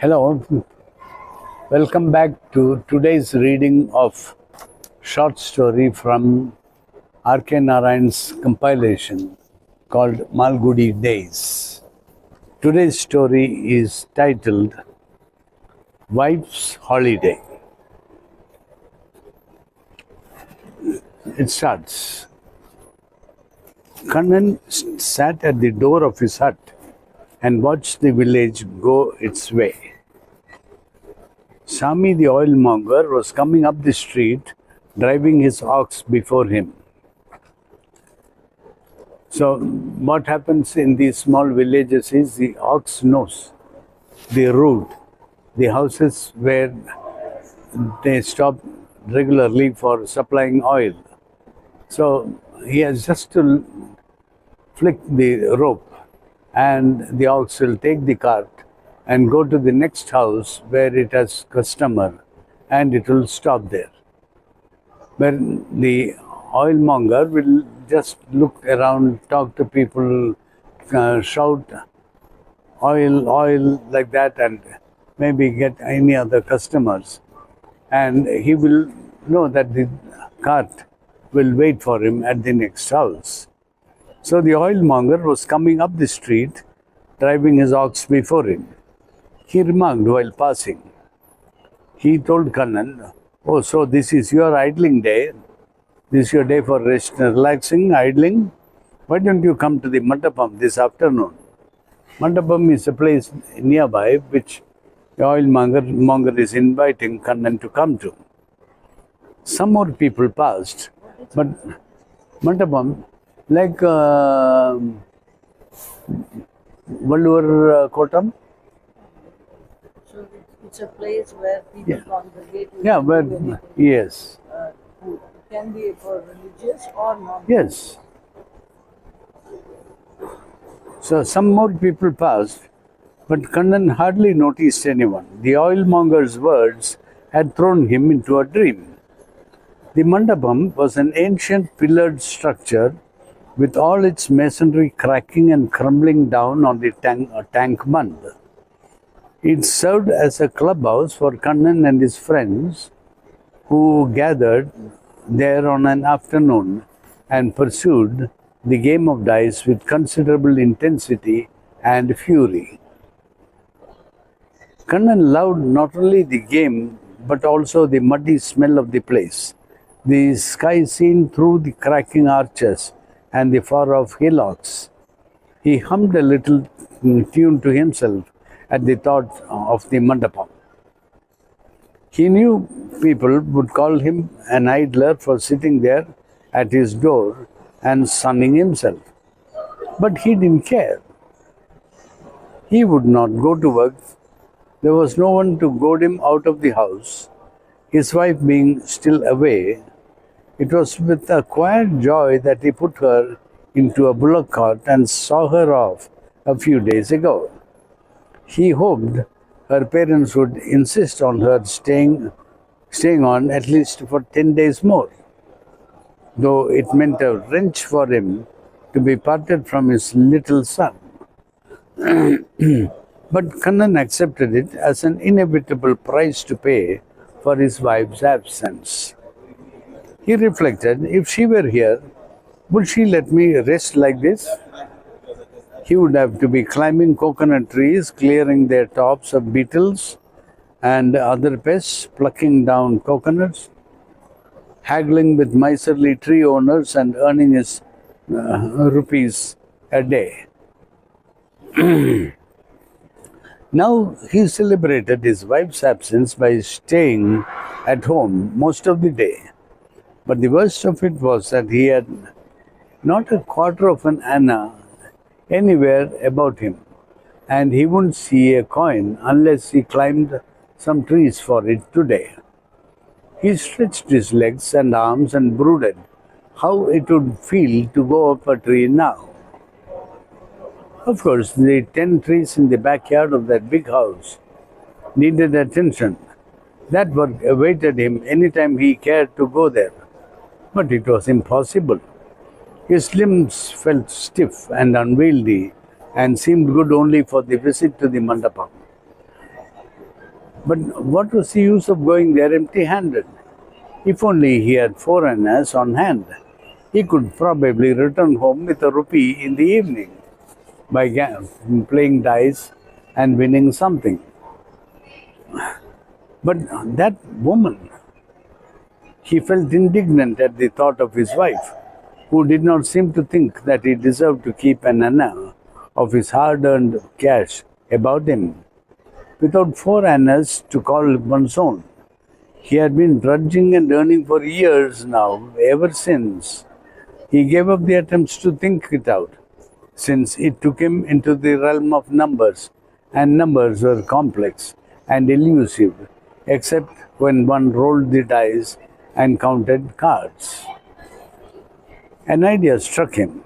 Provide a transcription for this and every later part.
Hello, welcome back to today's reading of short story from R.K. Narayan's compilation called Malgudi Days. Today's story is titled Wife's Holiday. It starts. Kannan sat at the door of his hut and watched the village go its way. Sami the oilmonger was coming up the street, driving his ox before him. So, what happens in these small villages is the ox knows the route, the houses where they stop regularly for supplying oil. So, he has just to flick the rope and the ox will take the cart and go to the next house where it has customer and it will stop there. Where the oilmonger will just look around, talk to people, shout oil like that and maybe get any other customers. And he will know that the cart will wait for him at the next house. So the oilmonger was coming up the street, driving his ox before him. He remarked while passing. He told Kannan, "Oh, so this is your idling day? This is your day for rest, relaxing, idling? Why don't you come to the Mandapam this afternoon?" Mandapam is a place nearby which the oilmonger is inviting Kannan to come to. Some more people passed, but Mandapam, like Valur Kotam. So it's a place where people congregate. Yeah, where, yes. Who can be for religious or not. Yes. So some more people passed, but Kannan hardly noticed anyone. The oilmonger's words had thrown him into a dream. The Mandapam was an ancient pillared structure with all its masonry cracking and crumbling down on the tank mud. It served as a clubhouse for Kannan and his friends who gathered there on an afternoon and pursued the game of dice with considerable intensity and fury. Kannan loved not only the game but also the muddy smell of the place, the sky seen through the cracking arches and the far-off hillocks. He hummed a little tune to himself at the thought of the Mandapam. He knew people would call him an idler for sitting there at his door and sunning himself. But he didn't care. He would not go to work. There was no one to goad him out of the house. His wife being still away, it was with a quiet joy that he put her into a bullock cart and saw her off a few days ago. He hoped her parents would insist on her staying on at least for 10 days more, though it meant a wrench for him to be parted from his little son. But Kannan accepted it as an inevitable price to pay for his wife's absence. He reflected, if she were here, would she let me rest like this? He would have to be climbing coconut trees, clearing their tops of beetles and other pests, plucking down coconuts, haggling with miserly tree owners and earning his rupees a day. Now he celebrated his wife's absence by staying at home most of the day. But the worst of it was that he had not a quarter of an anna anywhere about him, and he wouldn't see a coin unless he climbed some trees for it today. He stretched his legs and arms and brooded how it would feel to go up a tree now. Of course, the 10 trees in the backyard of that big house needed attention. That work awaited him anytime he cared to go there. But it was impossible. His limbs felt stiff and unwieldy and seemed good only for the visit to the Mandapam. But what was the use of going there empty-handed? If only he had 4 annas on hand, he could probably return home with a rupee in the evening by playing dice and winning something. But that woman, he felt indignant at the thought of his wife, who did not seem to think that he deserved to keep an anna of his hard-earned cash about him. Without 4 annas to call one's own, he had been drudging and earning for years now, ever since. He gave up the attempts to think it out, since it took him into the realm of numbers, and numbers were complex and elusive, except when one rolled the dice and counted cards. An idea struck him,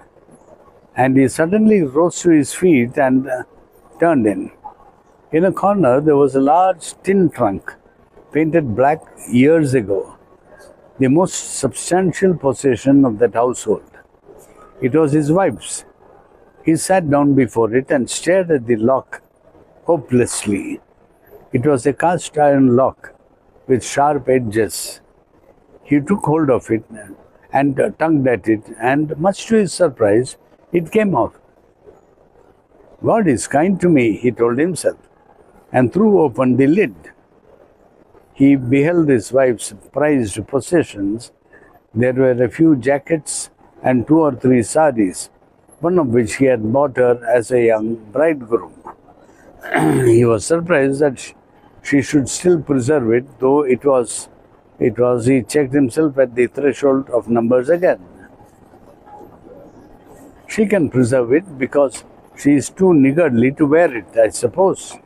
and he suddenly rose to his feet and turned in. In a corner, there was a large tin trunk, painted black years ago, the most substantial possession of that household. It was his wife's. He sat down before it and stared at the lock hopelessly. It was a cast iron lock with sharp edges. He took hold of it and tugged at it, and much to his surprise, it came off. God is kind to me, he told himself, and threw open the lid. He beheld his wife's prized possessions. There were a few jackets and 2 or 3 saris, one of which he had bought her as a young bridegroom. He was surprised that she should still preserve it, though he checked himself at the threshold of numbers again. She can preserve it because she is too niggardly to wear it, I suppose,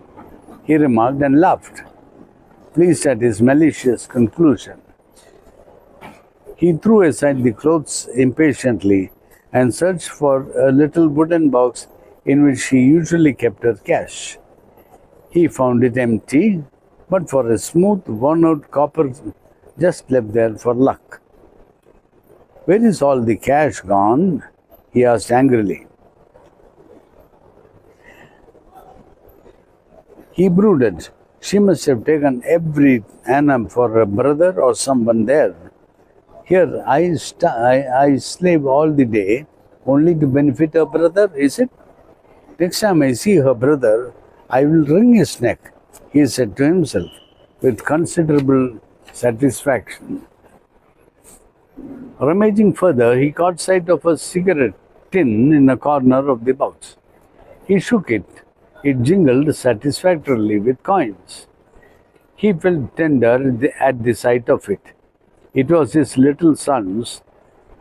he remarked and laughed, pleased at his malicious conclusion. He threw aside the clothes impatiently and searched for a little wooden box in which she usually kept her cash. He found it empty, but for a smooth, worn-out copper just left there for luck. Where is all the cash gone? He asked angrily. He brooded. She must have taken every anna for her brother or someone there. Here, I slave all the day only to benefit her brother, is it? Next time I see her brother, I will wring his neck, he said to himself with considerable satisfaction. Rummaging further, he caught sight of a cigarette tin in a corner of the box. He shook it. It jingled satisfactorily with coins. He felt tender at the sight of it. It was his little son's,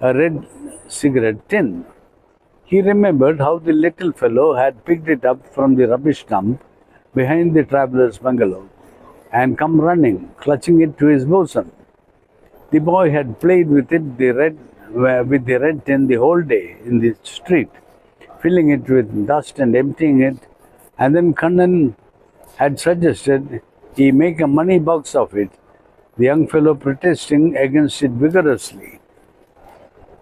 a red cigarette tin. He remembered how the little fellow had picked it up from the rubbish dump behind the traveller's bungalow and come running, clutching it to his bosom. The boy had played with the red tin the whole day in the street, filling it with dust and emptying it, and then Kannan had suggested he make a money box of it, the young fellow protesting against it vigorously.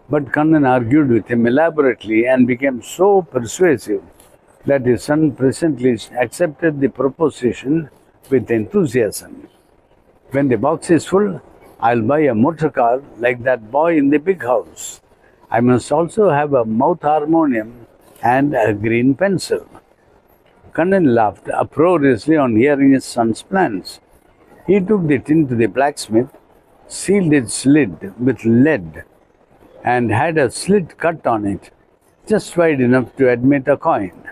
But Kannan argued with him elaborately and became so persuasive that his son presently accepted the proposition with enthusiasm. When the box is full, I'll buy a motor car like that boy in the big house. I must also have a mouth harmonium and a green pencil. Kannan laughed uproariously on hearing his son's plans. He took the tin to the blacksmith, sealed its lid with lead, and had a slit cut on it, just wide enough to admit a coin.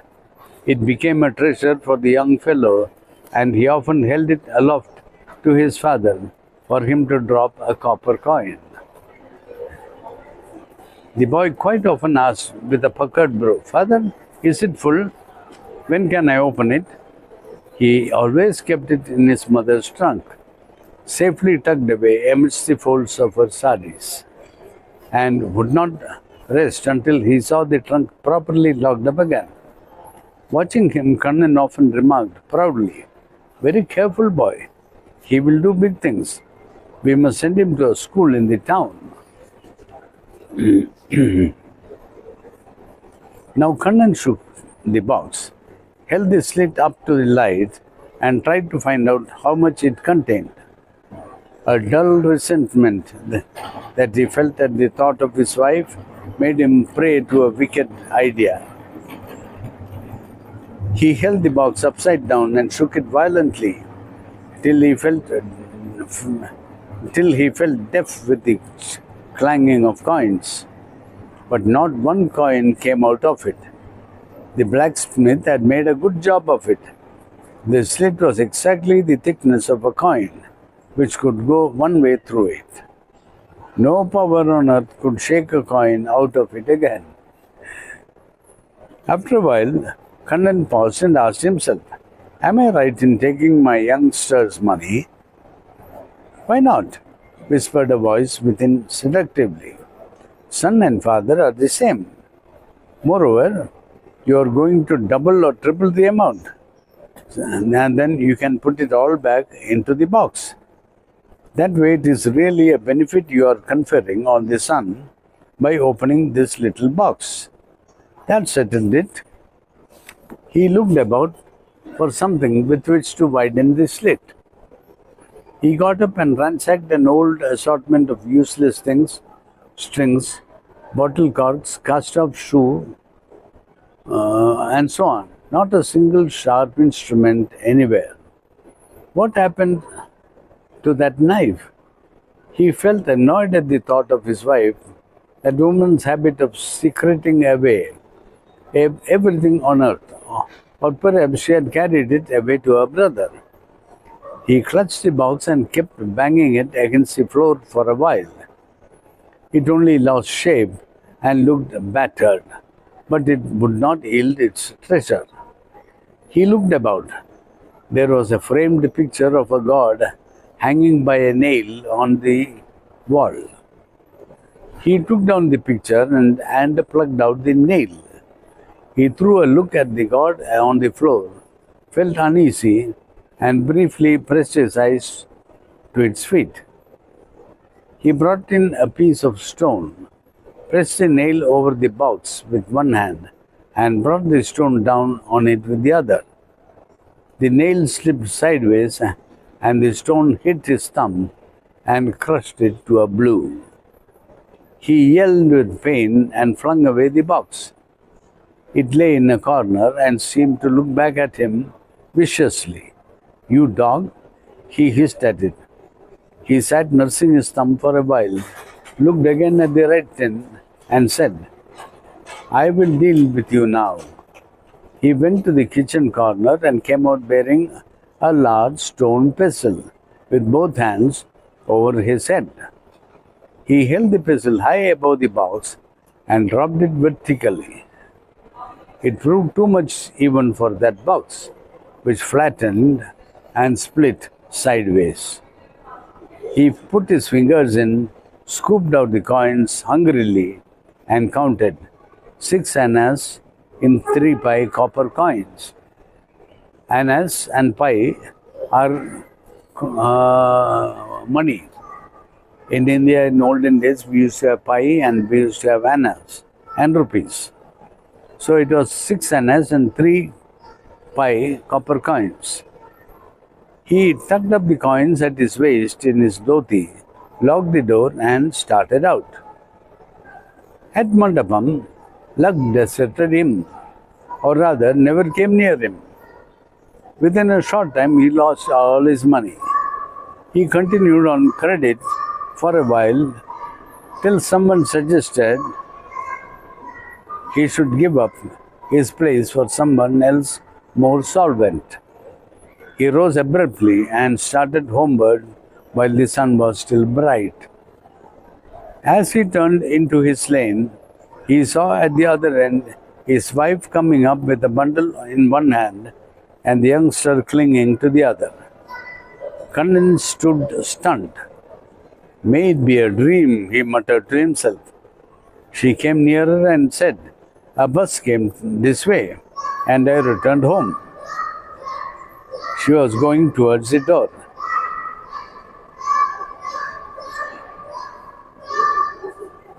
It became a treasure for the young fellow, and he often held it aloft to his father for him to drop a copper coin. The boy quite often asked with a puckered brow, "Father, is it full? When can I open it?" He always kept it in his mother's trunk, safely tucked away amidst the folds of her saris, and would not rest until he saw the trunk properly locked up again. Watching him, Kannan often remarked proudly, "Very careful boy. He will do big things. We must send him to a school in the town." Now Kannan shook the box, held the slit up to the light, and tried to find out how much it contained. A dull resentment that he felt at the thought of his wife made him prey to a wicked idea. He held the box upside down and shook it violently till he felt deaf with the clanging of coins. But not one coin came out of it. The blacksmith had made a good job of it. The slit was exactly the thickness of a coin, which could go one way through it. No power on earth could shake a coin out of it again. After a while, Kannan paused and asked himself, "Am I right in taking my youngster's money?" "Why not?" whispered a voice within seductively. "Son and father are the same. Moreover, you are going to double or triple the amount. And then you can put it all back into the box. That way it is really a benefit you are conferring on the son by opening this little box." That settled it. He looked about for something with which to widen the slit. He got up and ransacked an old assortment of useless things, strings, bottle corks, cast-off shoe, and so on. Not a single sharp instrument anywhere. What happened to that knife? He felt annoyed at the thought of his wife, that woman's habit of secreting away everything on earth, or perhaps she had carried it away to her brother. He clutched the box and kept banging it against the floor for a while. It only lost shape and looked battered, but it would not yield its treasure. He looked about. There was a framed picture of a god hanging by a nail on the wall. He took down the picture and plucked out the nail. He threw a look at the god on the floor, felt uneasy, and briefly pressed his eyes to its feet. He brought in a piece of stone, pressed the nail over the box with one hand, and brought the stone down on it with the other. The nail slipped sideways, and the stone hit his thumb and crushed it to a blue. He yelled with pain and flung away the box. It lay in a corner and seemed to look back at him viciously. "You dog!" he hissed at it. He sat nursing his thumb for a while, looked again at the red tin, and said, "I will deal with you now." He went to the kitchen corner and came out bearing a large stone pestle with both hands over his head. He held the pestle high above the box and dropped it vertically. It proved too much even for that box, which flattened and split sideways. He put his fingers in, scooped out the coins hungrily, and counted 6 annas in 3 pi copper coins. Annas and pi are money. In India, in olden days, we used to have pi and we used to have annas and rupees. So it was 6 annas and 3 pi copper coins. He tucked up the coins at his waist in his dhoti, locked the door, and started out. At Mandapam, luck deserted him, or rather, never came near him. Within a short time, he lost all his money. He continued on credit for a while till someone suggested he should give up his place for someone else more solvent. He rose abruptly and started homeward while the sun was still bright. As he turned into his lane, he saw at the other end his wife coming up with a bundle in one hand and the youngster clinging to the other. Kannan stood stunned. "May it be a dream," he muttered to himself. She came nearer and said, "A bus came this way, and I returned home." She was going towards the door.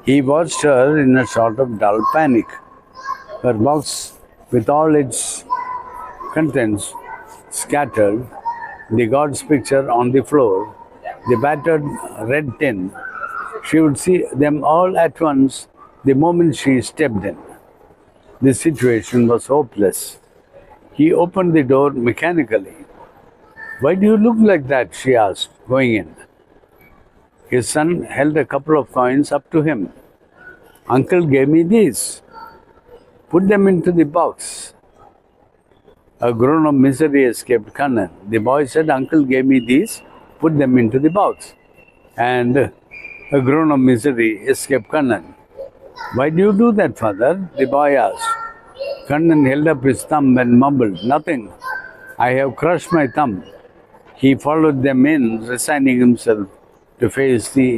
He watched her in a sort of dull panic. Her box, with all its contents, scattered, the god's picture on the floor, the battered red tin. She would see them all at once the moment she stepped in. The situation was hopeless. He opened the door mechanically. "Why do you look like that?" she asked, going in. His son held a couple of coins up to him. "Uncle gave me these. Put them into the box." A groan of misery escaped Kannan. The boy said, "Uncle gave me these. Put them into the box." And a groan of misery escaped Kannan. "Why do you do that, father?" the boy asked. Kannan held up his thumb and mumbled, "Nothing. I have crushed my thumb." He followed them in, resigning himself to face the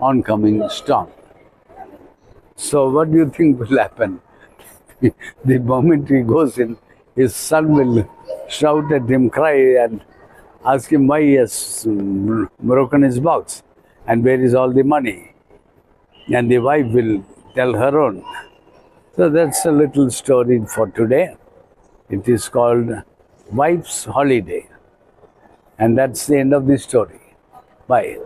oncoming storm. So what do you think will happen? The moment he goes in, his son will shout at him, cry, and ask him why he has broken his box and where is all the money. And the wife will tell her own. So that's a little story for today. It is called Wife's Holiday. And that's the end of the story. Bye.